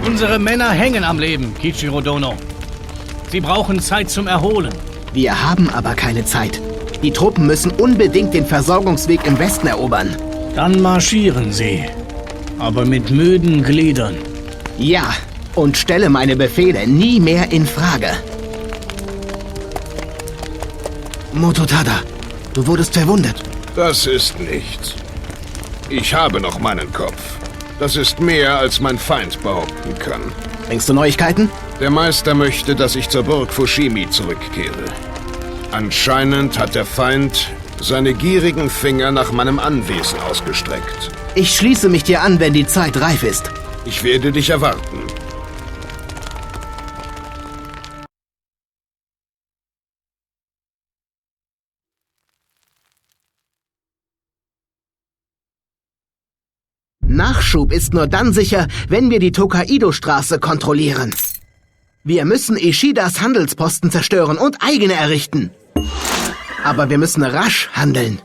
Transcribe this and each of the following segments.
Unsere Männer hängen am Leben, Kichiro Dono. Sie brauchen Zeit zum Erholen. Wir haben aber keine Zeit. Die Truppen müssen unbedingt den Versorgungsweg im Westen erobern. Dann marschieren sie. Aber mit müden Gliedern. Ja, und stelle meine Befehle nie mehr in Frage. Mototada, du wurdest verwundet. Das ist nichts. Ich habe noch meinen Kopf. Das ist mehr, als mein Feind behaupten kann. Bringst du Neuigkeiten? Der Meister möchte, dass ich zur Burg Fushimi zurückkehre. Anscheinend hat der Feind seine gierigen Finger nach meinem Anwesen ausgestreckt. Ich schließe mich dir an, wenn die Zeit reif ist. Ich werde dich erwarten. Nachschub ist nur dann sicher, wenn wir die Tokaido-Straße kontrollieren. Wir müssen Ishidas Handelsposten zerstören und eigene errichten. Aber wir müssen rasch handeln.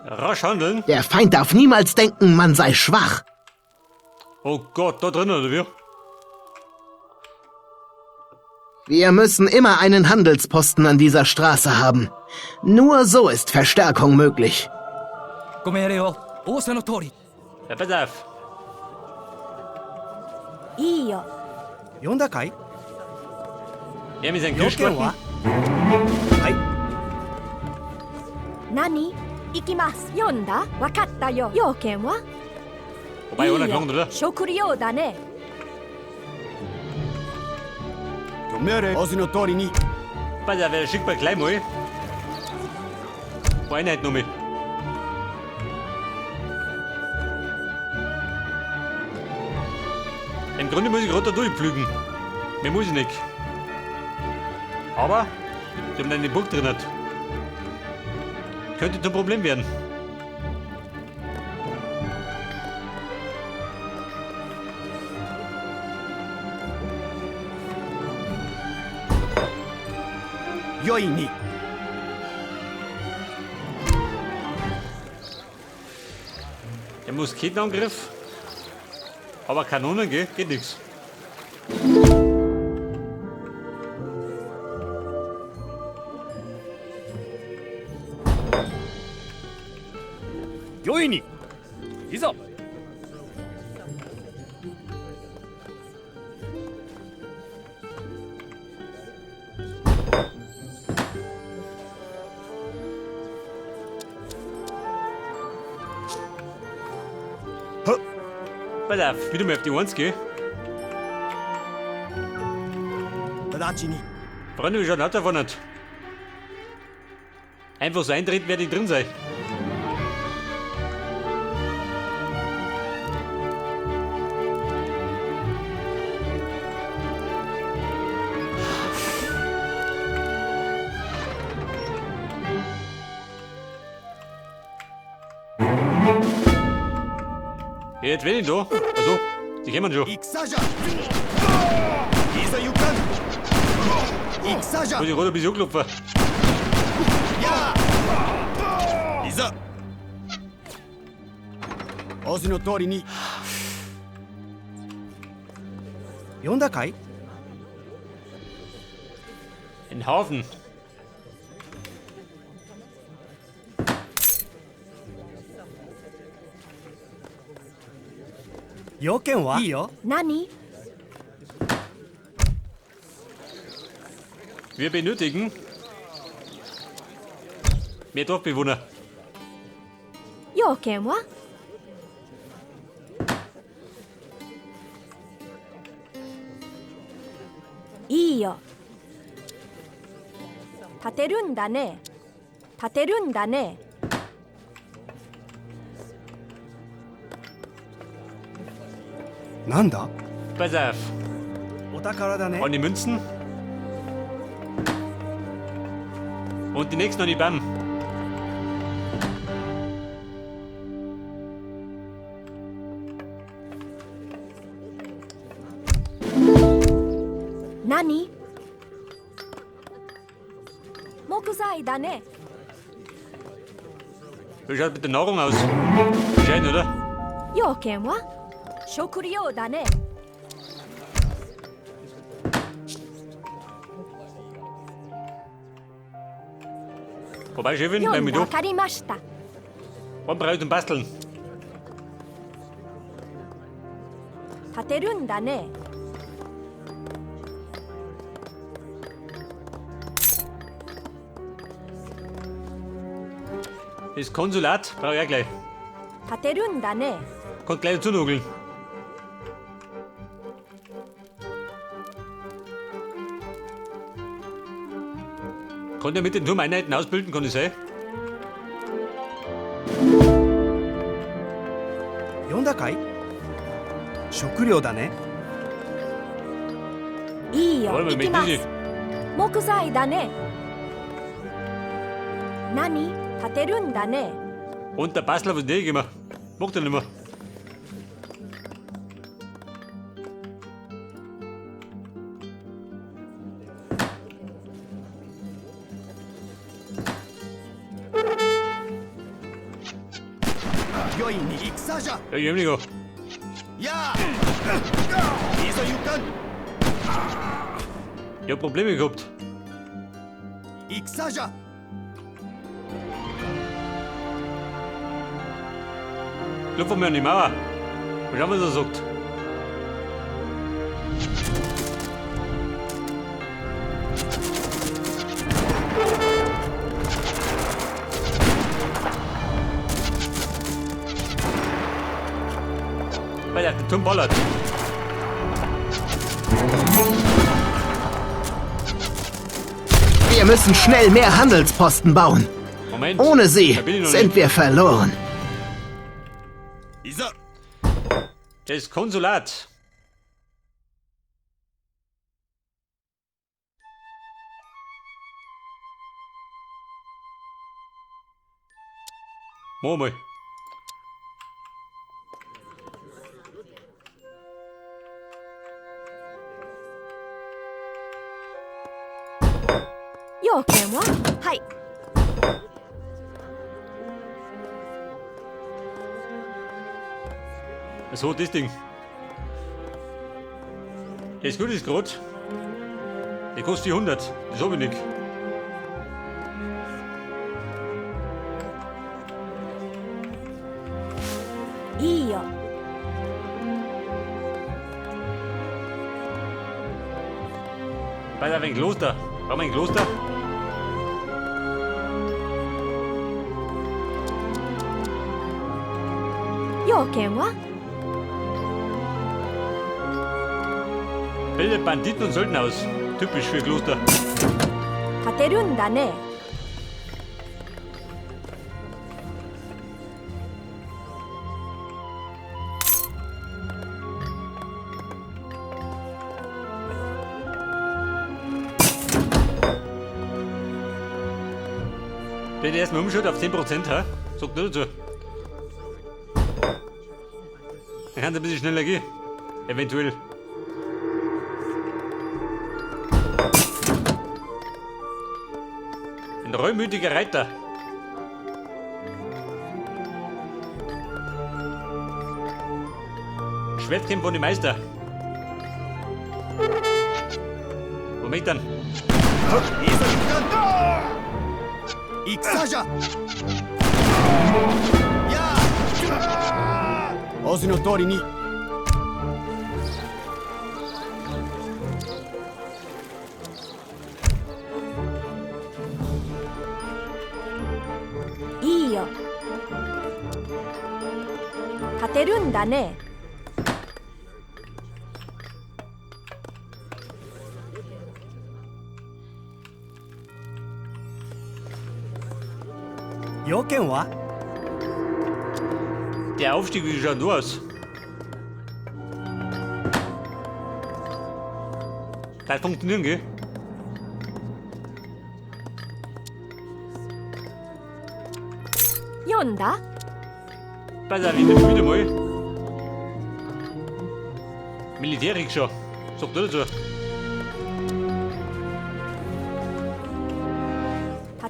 Rasch handeln? Der Feind darf niemals denken, man sei schwach. Oh Gott, da drinnen, oder wie? Wir müssen immer einen Handelsposten an dieser Straße haben. Nur so ist Verstärkung möglich. Ja, pass auf. いいよ。読んだかい？ Ja, wir sind 要件は？ Kirschgurken. はい。何？行きます。読んだ？わかったよ。要件は？ Wobei, いい oder よ Klong, oder? 食料だね。命令。Ausの通りに。 Pass auf, er schickt mal gleich mal. Einheit noch mit. Im Grunde muss ich gerade da durchpflügen. Mehr muss ich nicht. Aber, sie haben eine Burg drin. Könnte zum Problem werden. Joi ni. Der Musketenangriff. Aber Kanonen, gell? Geht nix. Joi ni. いざ。Pass auf, wieder mal auf die 1 gehen. 直ちに。 Freunde, wie schaut das davon nicht? Einfach so eintreten, werde ich drin sein. Ja, jetzt bin ich da. Also, die kommen schon. 戦じゃ。いざ行かん。戦じゃ。 Muss ich gerade ein bisschen anklopfen. いざ。Ausの通りに。読んだかい？ Ein Haufen. Joken wa? いいよ。何？ Wir benötigen mehr Dorfbewohner. 要件は？いいよ。建てるんだね。建てるんだね。 なんだ？ Pass auf. お宝だね。 Und die Münzen. Und die nächsten an die BAM. Nani? 目木材だね。 Wie schaut mit der Nahrung aus? Schein, oder? 要件は食料だね。 Vorbei, Chefin, 読 bleib ん mit だ。 du. わかりました。 Wann braucht zum Basteln? 立てるんだね。 Das Konsulat brauche ich auch gleich. 立てるんだね。 Kommt gleich dazu nugeln. Kann der mit den Turmeinheiten ausbilden, kann ich sein? 読んだかい？食料だね。いいよ、 Wollen wir 行き mit ます diese?。木材だね。何立てるんだね。 Und der Bastler, was nicht immer. Macht er nicht mehr. Joinに戦じゃ。 Ja, ich hab nicht. Ja! Dieser Jukan! Ich hab Probleme gehabt. 戦じゃ。 Klopfen wir an die Mauer. Mal schauen, was er sagt. Weil er den Turm ballert. Wir müssen schnell mehr Handelsposten bauen. Moment. Ohne sie Da bin ich noch sind nicht. wir verloren. いざ。 Das Konsulat. Mach mal.要件ははい。 So, das Ding. Das gut ist gerade. Der kostet 400. Das hab ich nicht.いいよ。 Bei ein Kloster. Brauchen wir ein Kloster?要件は Bildet Banditen und Söldner aus. Typisch für Kloster. 立てるんだね。 Wenn der erstmal umschaut auf 10%, ha? Sagt nur dazu. Dann kann es ein bisschen schneller gehen. Eventuell. Ein reumütiger Reiter. Schwertkämpfer und die Meister. Moment dann. いざ戦じゃ。やあ。お字の通りに。 いいよ。立てるんだね。 要件は？ Der Aufstieg, wie schaut nur aus? Kann funktionieren, gell? Yonda? Pass auf, ich nehme wieder mal. Militärrikscha. Sagt er dazu.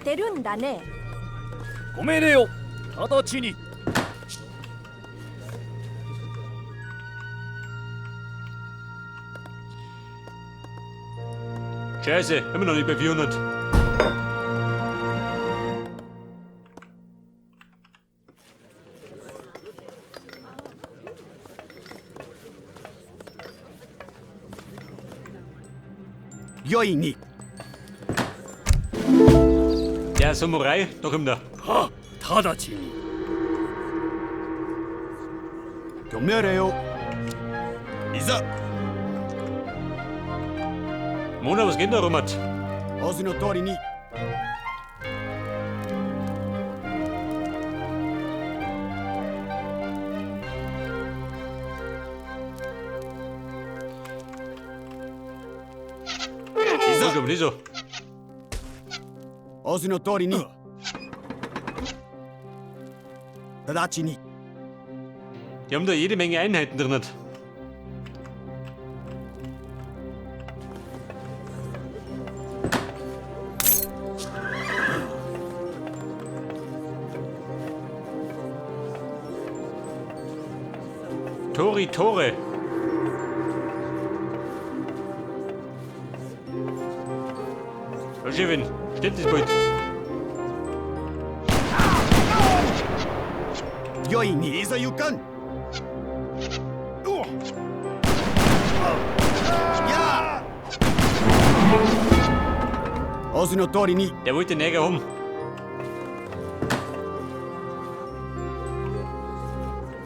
立てるんだね。ご命令を直ちに。 Scheiße, immer noch nicht bei 400. Yoi ni. Der Samurai, da kommt er. はっ、直ちに。ご命令を。いざ。 Mona, was geht da, Romat? 仰せの通りに。So, komm, so. 仰せの通りに。直ちに。 Die haben da jede Menge Einheiten drin. Tore. Oživin, steht das bald. Yoi ni. Isa Yukan. Ja! 仰せの通りに。 Der wollte den Neger haben.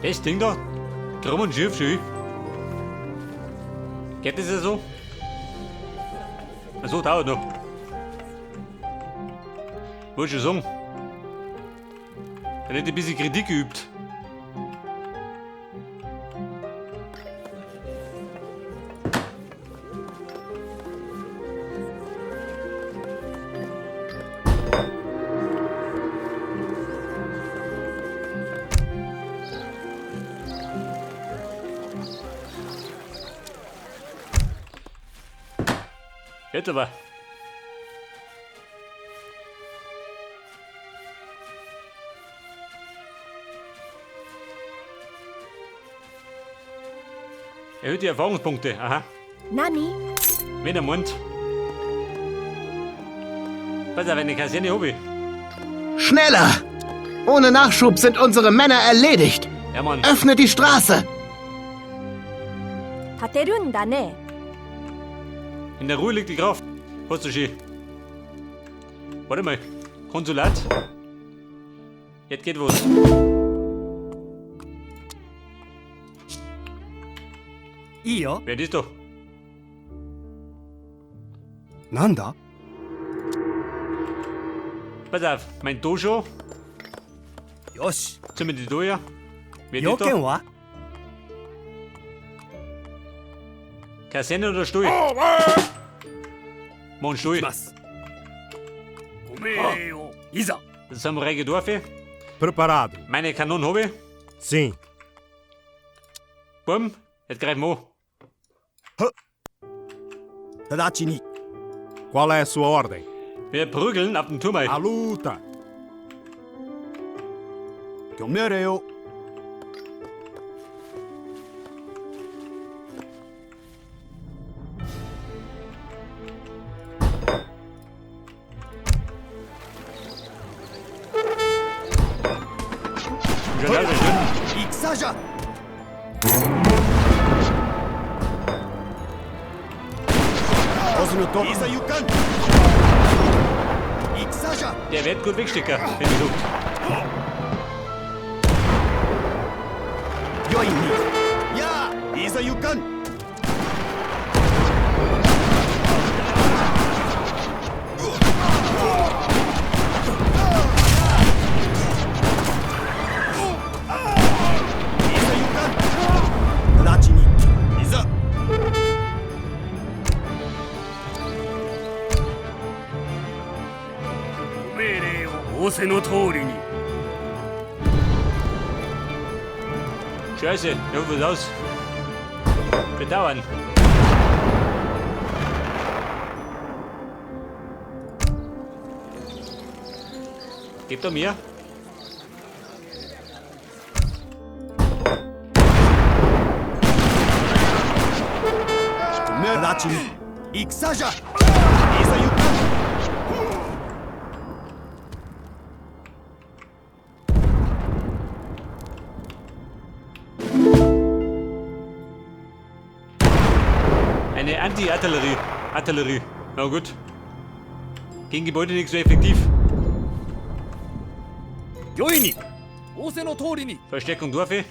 Das Ding da, krumm und schief schön. Geht das ja so? So dauert noch. Wollte schon sagen. Er hat ein bisschen Kritik geübt. Geht aber. Erhöhte Erfahrungspunkte, aha. Nani? Wenn er meint. Pass auf, eine Kaserne habe ich. Schneller! Ohne Nachschub sind unsere Männer erledigt. Ja, Mann. Öffne die Straße! 立てるんだね。 In der Ruhe liegt die Kraft. Hast du schön. Warte mal. Konsulat. Jetzt geht was. Ihr? Wer ist da? なんだ Pass auf, mein Dojo. よし。 Sind wir die Doja? Wer 要 ist da? 件は Kaserne oder Stuhl? Mon Stuhl. します。ご命令を。いざ。 Das Samurai Gedorfe. Preparado. Meine Kanonen habe ich. Sim. Bumm. Jetzt greifen wir an. 直ちに。 Qual é a sua ordem? Wir prügeln auf den Turm. A luta. ご命令を。 戦じゃ。いざ行かん。戦じゃ。 Der wird gut wegstecken, wenn du sucht. よいに。やあ、いざ行かん。 仰せの通りに。 Scheiße, ja, was aus? Bedauern. Gebt er mir. Nadachi ni ikusa ja! Iza yukan! Eine Anti-Artillerie. Artillerie. Na gut. Gegen Gebäude nicht so effektiv. 御意に仰せの通りに Verstärkung Dorfe.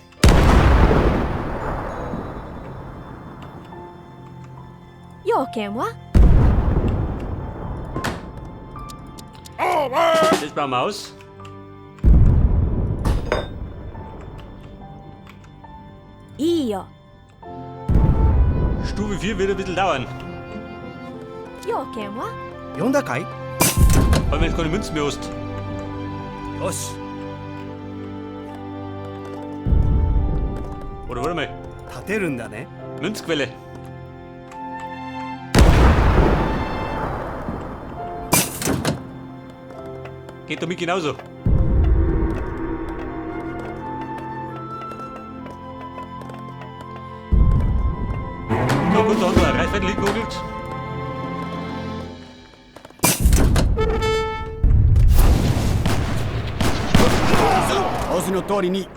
Yoken wa? Das bauen wir aus. Iyo. Stufe 4 wird ein bisschen dauern. Yoken wa? 呼んだかい？ Vor allem wenn du keine Münzen mehr hast. よし Oder warte mal. 立てるんだね。 Münzquelle. Geht damit genauso. So, gut, da haben wir Reichweite liegen geholt. Ausの通りに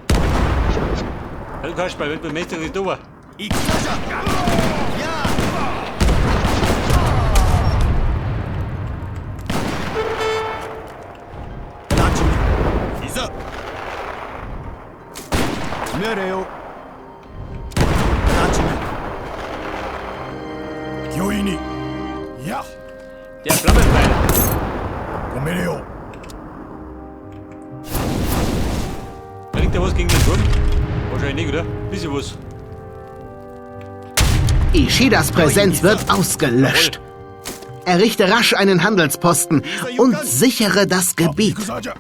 Du kannst bei Weltmeister nicht drüber. 戦じゃ！やあ！Nadachi ni iza! 命令を。Nadachi ni 御意に。や！ Der Flammenpfeil. ご命令を。 Bringt der was gegen den Turm? Wahrscheinlich nicht, oder? Bisschen was. Ishidas Präsenz wird ausgelöscht. Errichte rasch einen Handelsposten und sichere das Gebiet. 戦じゃ！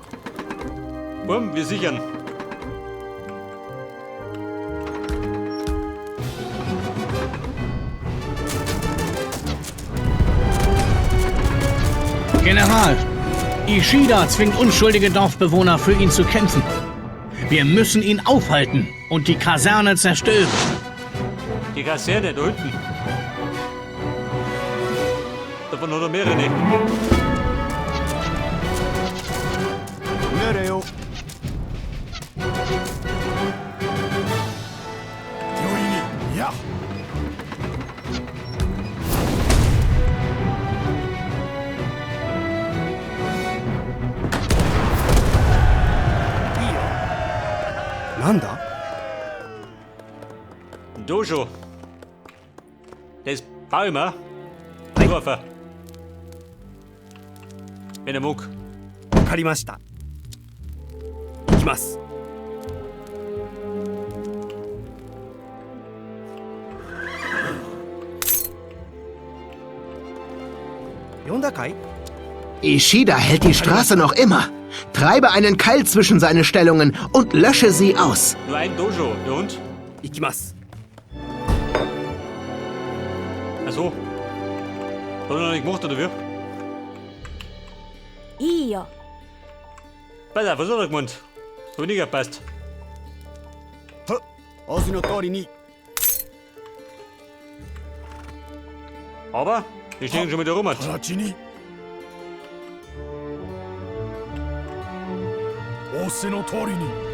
Bumm, wir sichern. General, Ishida zwingt unschuldige Dorfbewohner für ihn zu kämpfen. Wir müssen ihn aufhalten und die Kaserne zerstören. Die Kaserne da hinten. Davon hat er mehrere. 命令を。御意に。や！ なんだ？ Dojo. Das baue ich mir. Dorfer. Wenn er mag. わかりました。行きます。呼んだかい？ Ishida hält die Straße noch immer. Treibe einen Keil zwischen seine Stellungen und lösche sie aus. Nur ein Dojo, der Hund. 行きます。 Achso. Hat er noch nicht gemacht, oder wie? Iyo. Pass auf, was hat er gemeint? Hab ich nicht gepasst. はっ、仰せの通りに。 Aber, wir stehen schon wieder rum. 直ちに。仰せの通りに。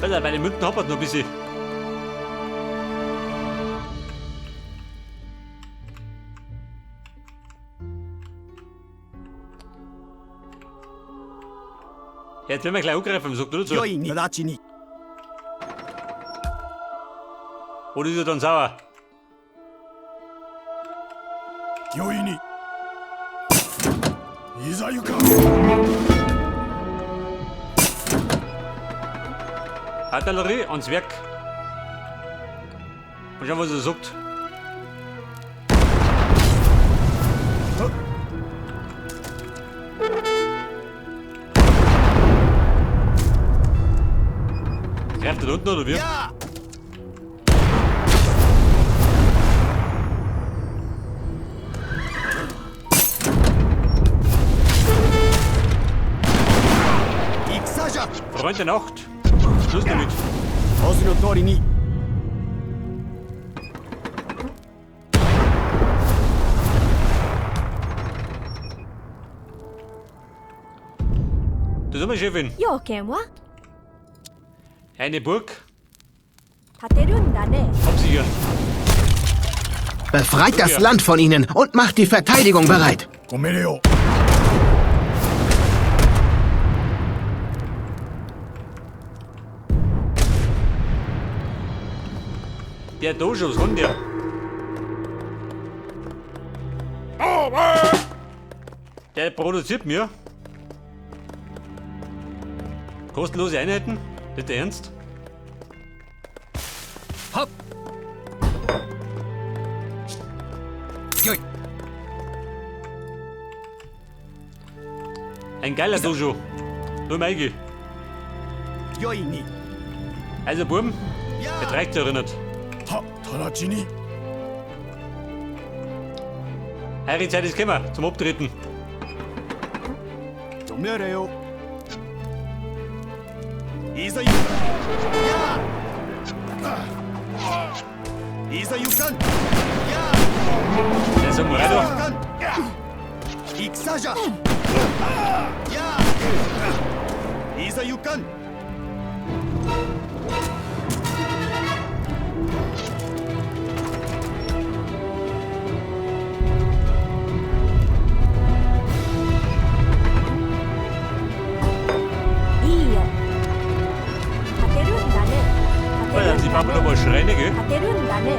Pass auf, bei den Münzen hoppert noch ein bisschen. Jetzt werden wir gleich angreifen, sagt er dazu. 御意に。直ちに。 Oder ist er dann sauer? 御意に。いざ行か。 Artillerie ans Werk. Mal schauen, was er sagt. Greift er da unten oder wie? Ja! Ixaja! Freund der Nacht. Schluss damit. 文字の通りに Da sind wir, Chefin. 要件は Eine Burg 建てるんだね。 absichern. Befreit das Land von ihnen und macht die Verteidigung bereit. ご命令よ Der Dojo, was kann der? Der produziert mir kostenlose Einheiten? Nicht der Ernst? Hopp. Joi. Ein geiler Dojo. Nur Meige. 良いに Also Buben, Ja! der reicht erinnert. は直ちに Eure Zeit ist gekommen zum Abtreten. ご命令よいざ行くやいざ行かん Der Samurai 行 da. かん戦じゃやいざ行かん いいよ。建てるんだね。 Weil dann die Papa noch mal Schreine, gell? 建てるんだね。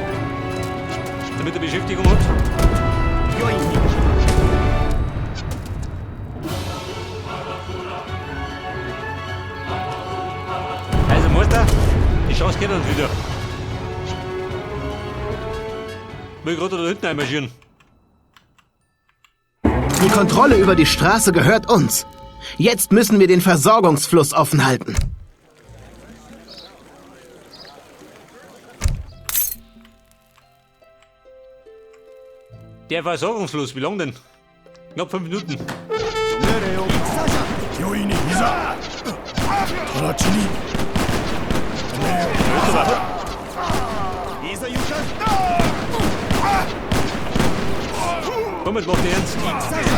Damit er Beschäftigung hat. 良いに Also Meister, die Chance geht uns wieder. Will gerade da hinten einmarschieren. Die Kontrolle über die Straße gehört uns. Jetzt müssen wir den Versorgungsfluss offen halten. Der Versorgungsfluss, wie lang denn? Knapp 5 Minuten. ご命令よ戦じゃ良いにいざ直ちにいざ行かん Komm, jetzt macht den Ernst. 戦じ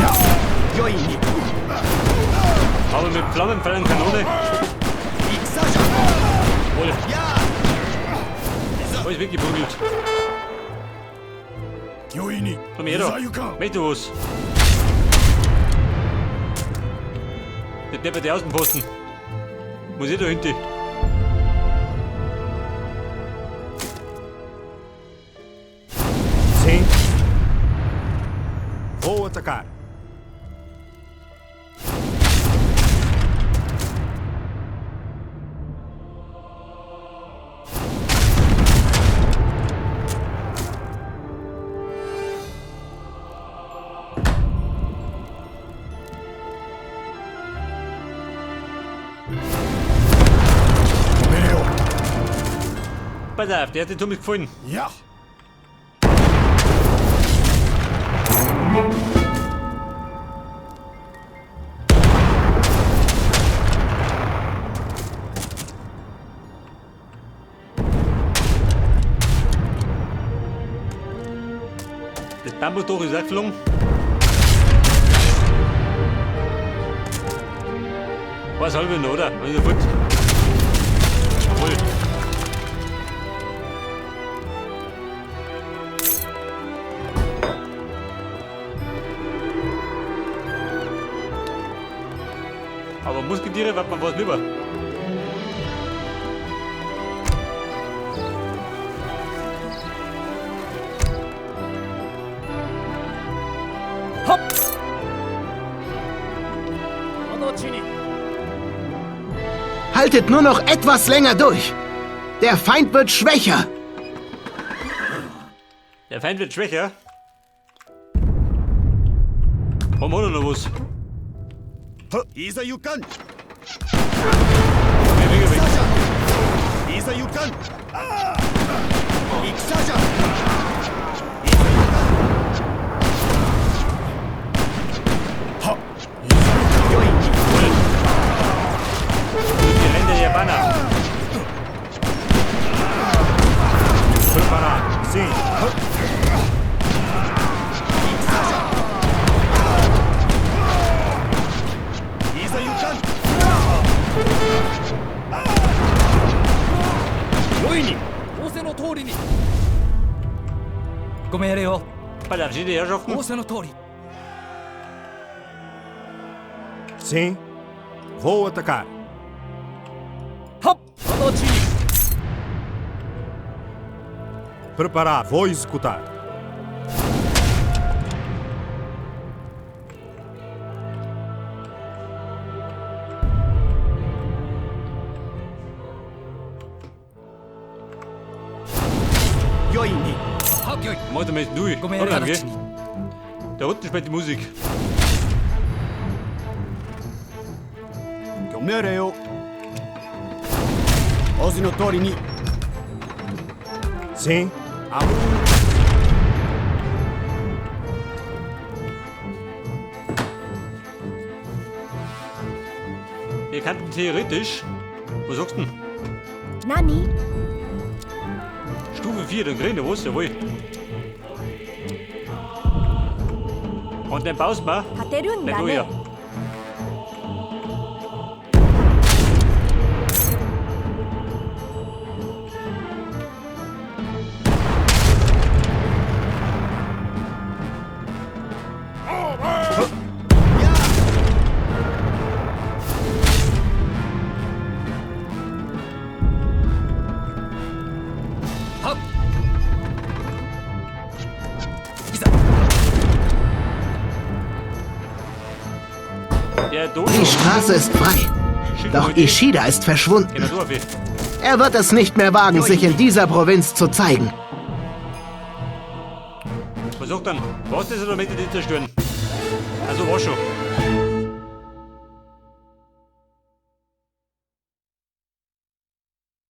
ゃ 良いに Aber mit Flammenpfeil und Kanone. 戦じゃ Wohl, や alles weggeprügelt. 良いに Komm い her ざ da. 行かん Möchte was? Der bei der Außenposten. Muss ich da hinten? Sim. Vou atacar. Pass auf, der hat den Thomas gefallen. や Das Bambusdach ist auch geflogen. Was halb noch, oder? Also gut. Jawohl. Aber Musketiere wird man was lieber. Hopp. 直ちに Haltet nur noch etwas länger durch. Der Feind wird schwächer. Der Feind wird schwächer. Warum hat er noch was? いざ行かん Geh weg, weg. いざ行かん戦じゃ Die Hände der Banner. Preparado. Sim. Palavra de Herrschaften. Sim. Vou atacar. Preparado. Vou executar. Mach damit durch. Oder, gell? Da unten spielt die Musik. 命令をお字の通りに Sim. Wir könnten theoretisch. Was sagst du denn? Nani? Stufe 4, dann kriegen wir was, jawohl. Und dann baust du 勝てるん nicht だ du ね ja. Der Dojo. Die Straße ist frei. Doch Ishida ist verschwunden. Genau, du, Affe. Er wird es nicht mehr wagen, sich in dieser Provinz zu zeigen. Was sagt dann? Was ist oder möchte die zerstören? Also war schon.